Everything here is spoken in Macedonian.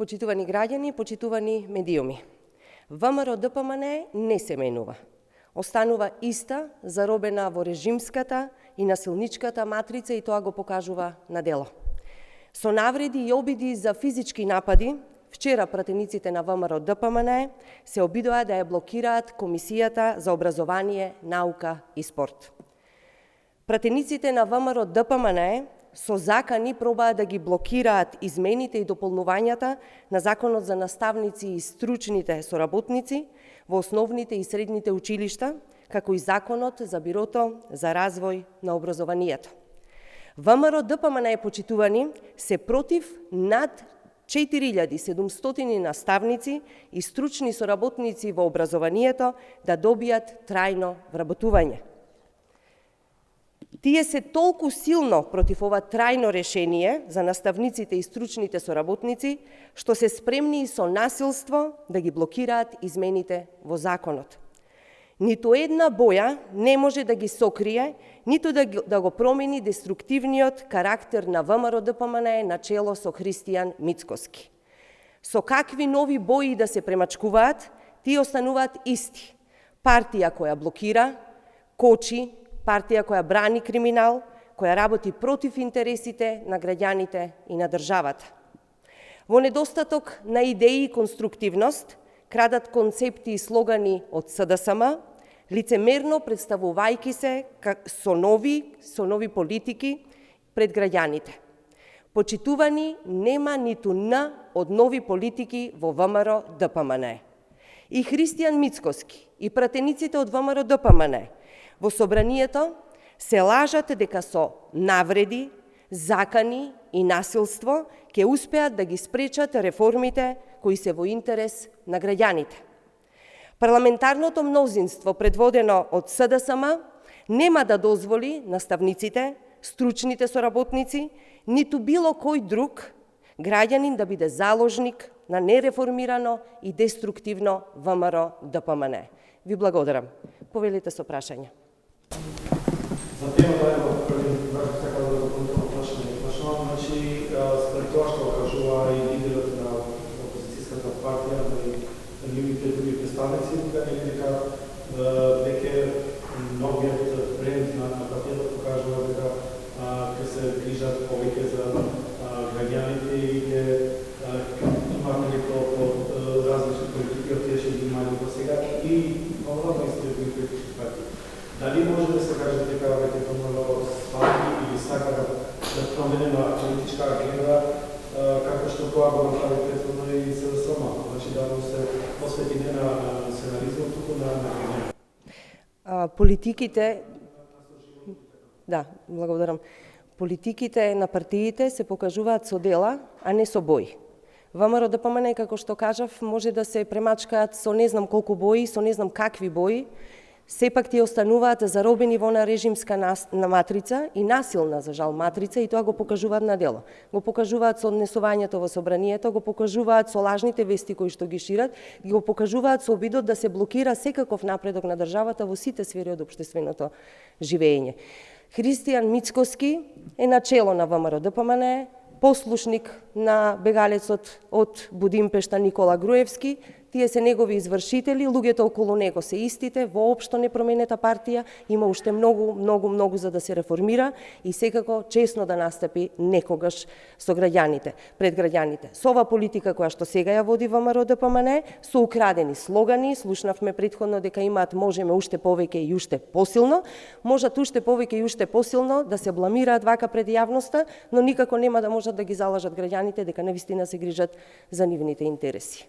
Почитувани граѓани, почитувани медиуми. ВМРО-ДПМНЕ не се менува. Останува иста, заробена во режимската и насилничката матрица и тоа го покажува на дело. Со навреди и обиди за физички напади, вчера пратениците на ВМРО-ДПМНЕ се обидоа да ја блокираат Комисијата за образование, наука и спорт. Пратениците на ВМРО-ДПМНЕ со закани пробаат да ги блокираат измените и дополнувањата на Законот за наставници и стручните соработници во основните и средните училишта, како и Законот за Бирото за развој на образованието. ВМРО-ДПМНЕ почитувани се против над 4700 наставници и стручни соработници во образованието да добијат трајно вработување. Тие се толку силно против ова трајно решение за наставниците и стручните соработници, што се спремни и со насилство да ги блокираат измените во законот. Ниту една боја не може да ги сокрие, ниту да го промени деструктивниот карактер на ВМРО-ДПМНЕ на чело со Христијан Мицкоски. Со какви нови бои да се премачкуваат, тие остануваат исти. Партија која блокира, кочи, партија која брани криминал, која работи против интересите на граѓаните и на државата. Во недостаток на идеи и конструктивност, крадат концепти и слогани од СДСМ, лицемерно представувајќи се со нови политики пред граѓаните. Почитувани, нема ниту Н од нови политики во ВМРО-ДПМНЕ. И Христијан Мицкоски, и пратениците од ВМРО-ДПМНЕ во собранието се лажат дека со навреди, закани и насилство ќе успеат да ги спречат реформите кои се во интерес на граѓаните. Парламентарното мнозинство, предводено од СДСМ, нема да дозволи наставниците, стручните соработници, ниту било кој друг граѓанин да биде заложник на нереформирано и деструктивно ВМРО-ДПМНЕ. Ви благодарам. Повелите со прашања. За темата е први сакал да дополнително прашање. Значи, според тоа што кажува и лидерот на опозицијската партија и нивните други представници, дека веќе новиот бренд на партијата покажува дека ќе се грижат повеќе за граѓаните и ќе имат неколку различни политики од тие што ги имаат до сега и оваа исти други политички партии. Дали може да се каже дека веќе ВМРО свати или сака да променува политичка агенда, како што тоа го направи претходно и СДСМ, значи да се посвети не на национализмот, туку на агенда? Политиките... Да, благодарам. Политиките на партиите се покажуваат со дела, а не со бои. ВМРО-ДПМНЕ, како што кажав, може да се премачкаат со не знам колку бои, со не знам какви бои, сепак тие остануваат заробени во на режимска матрица и насилна, за жал, матрица, и тоа го покажуваат на дело. Го покажуваат со однесувањето во собранието, го покажуваат со лажните вести кои што ги шират, го покажуваат со обидот да се блокира секаков напредок на државата во сите сфери од општественото живење. Христијан Мицкоски е начело на ВМРО-ДПМНЕ, послушник на бегалецот од Будимпешта Никола Груевски. Тие се негови извршители, луѓето околу него се истите, воопшто непроменета партија, има уште многу за да се реформира и секако честно да настапи некогаш со граѓаните, пред граѓаните. Со ова политика која што сега ја води ВМРО-ДПМНЕ, со украдени слогани, слушнавме претходно дека имаат можеме уште повеќе и уште посилно, можат уште повеќе и уште посилно да се бламираат вака пред јавноста, но никако нема да можат да ги залажат граѓаните дека навистина се грижат за нивните интереси.